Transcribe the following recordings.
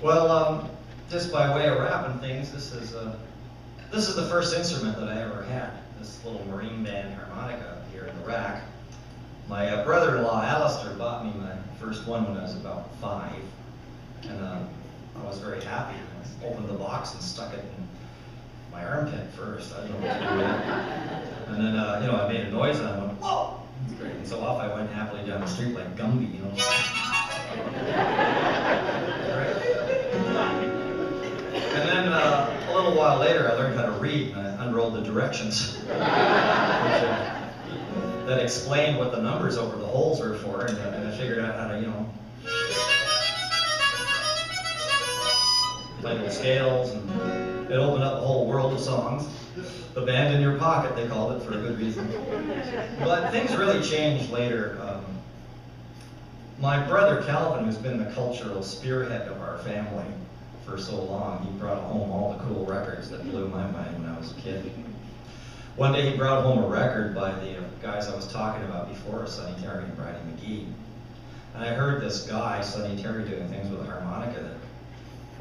Well, just by way of wrapping things, this is the first instrument that I ever had. This little marine band harmonica here in the rack. My brother-in-law Alistair bought me my first one when I was about 5, and I was very happy. I opened the box and stuck it in my armpit first. I didn't know what to do with it. And then, I made a noise and I went, whoa! It's great. And so off I went happily down the street like Gumby, And then a little while later, I learned how to read, and I unrolled the directions, that explained what the numbers over the holes were for, and I figured out how to, play the scales, and it opened up a whole world of songs. The band in your pocket, they called it, for a good reason. But things really changed later. My brother Calvin, who's been the cultural spearhead of our family for so long, he brought home all the cool records that blew my mind when I was a kid. One day he brought home a record by the guys I was talking about before, Sonny Terry and Bridie McGee. And I heard this guy, Sonny Terry, doing things with a harmonica that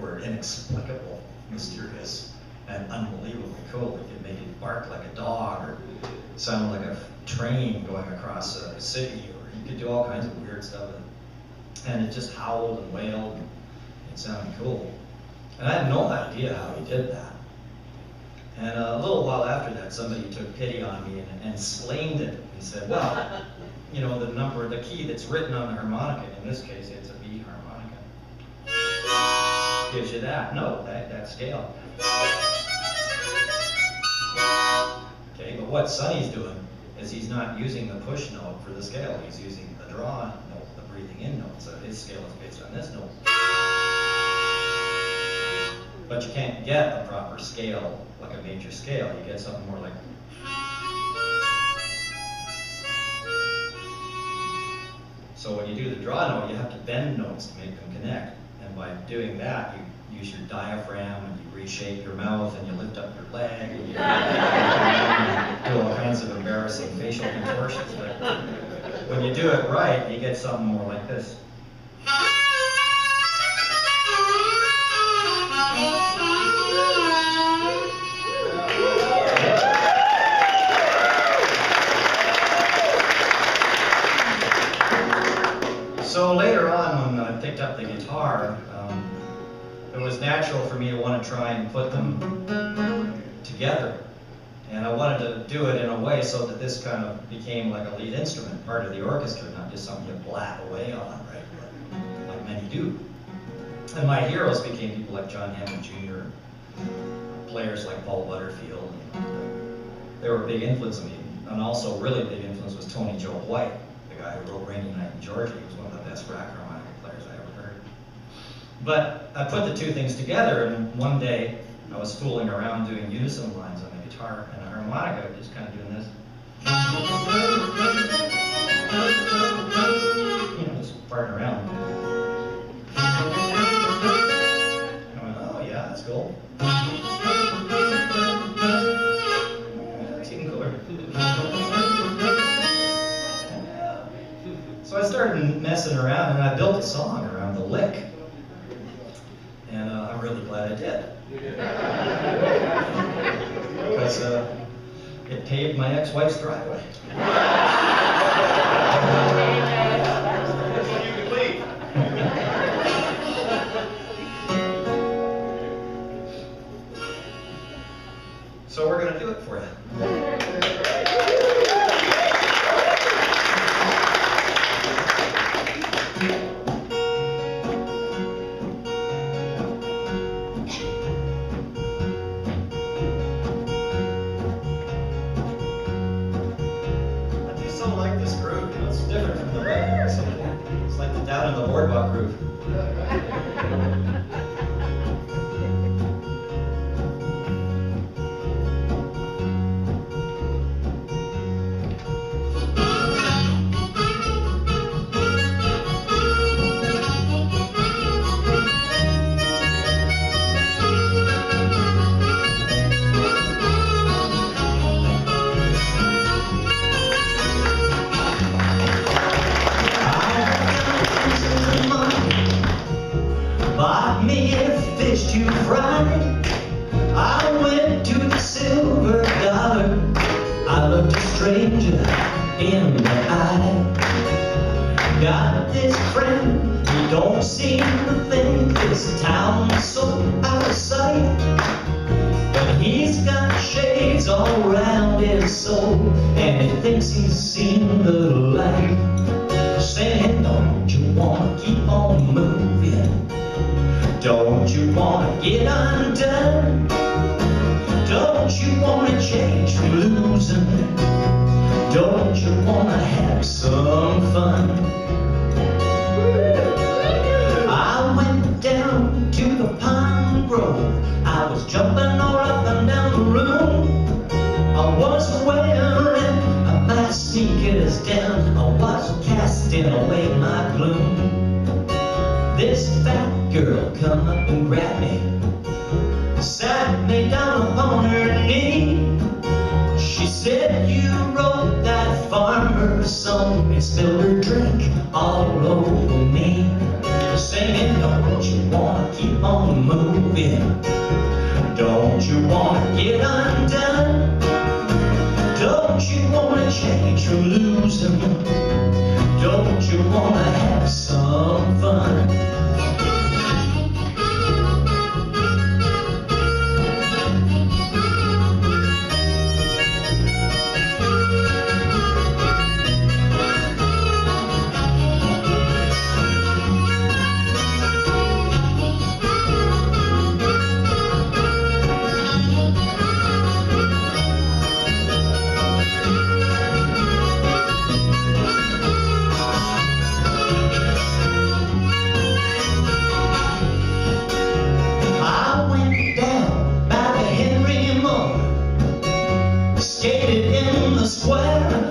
were inexplicable, mysterious, and unbelievably cool. He could make it bark like a dog, or sound like a train going across a city, or he could do all kinds of weird stuff. And it just howled and wailed, and it sounded cool. And I had no idea how he did that. And a little while after that, somebody took pity on me and explained it. He said, well, the key that's written on the harmonica, in this case, it's a B harmonica. Gives you that note, that scale. Okay, but what Sonny's doing is he's not using the push note for the scale. He's using the draw note, the breathing in note. So his scale is based on this note. But you can't get a proper scale, like a major scale. You get something more like... So when you do the draw note, you have to bend notes to make them connect. And by doing that, you use your diaphragm, and you reshape your mouth, and you lift up your leg, and you do all kinds of embarrassing facial contortions. But when you do it right, you get something more like this. So later on, when I picked up the guitar, it was natural for me to want to try and put them together. And I wanted to do it in a way so that this kind of became like a lead instrument, part of the orchestra, not just something you blab away on, right? But like many do. And my heroes became people like John Hammond Jr., players like Paul Butterfield. They were a big influence on me. And also a really big influence was Tony Joe White, the guy who wrote Rainy Night in Georgia. He was one of the best rack harmonica players I ever heard. But I put the two things together, and one day I was fooling around doing unison lines on the guitar and the harmonica, just kind of doing this. Just farting around. I went, oh yeah, that's cool. That's even cooler. So I started messing around, and I built a song around the lick. And I'm really glad I did. Because it paved my ex-wife's driveway. You can leave. So we're going to do it for you. Like this groove, it's different from the record. It's like the Down in the Boardwalk groove. bought me a fish to fry. I went to the Silver Dollar. I looked a stranger in the eye. Got this friend, he don't seem to think this town's so out of sight. But he's got shades all around his soul, and he thinks he's seen the light. Saying, don't you wanna keep on moving? Don't you wanna get undone? Don't you wanna change from losing? Don't you wanna have some fun? I went down to the Pine Grove. I was jumping all up and down the room. I was wearing my sneakers down. I was casting away my gloom. This fat girl come up and grabbed me, sat me down upon her knee. She said, you wrote that farmer's song and spilled her drink all over me. Singing, don't you wanna keep on moving? Don't you wanna get undone? Don't you wanna change from losing? Don't you wanna have some fun? Skated in the square,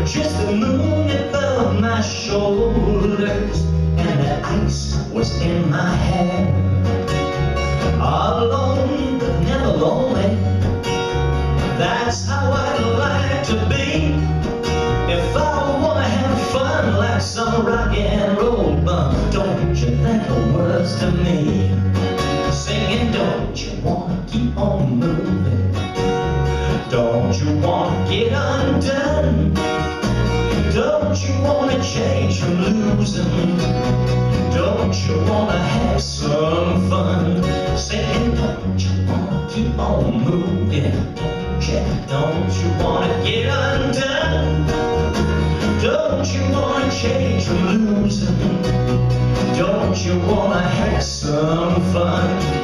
just the moon above my shoulders, and the ice was in my hair. Alone but never lonely, that's how I'd like to be. If I wanna have fun like some rock and roll bum, don't you think the words to me? Singing, don't you wanna keep on moving? Don't you wanna get undone? Don't you wanna change from losing? Don't you wanna have some fun? Saying, don't you wanna keep on moving? Don't you wanna get undone? Don't you wanna change from losing? Don't you wanna have some fun?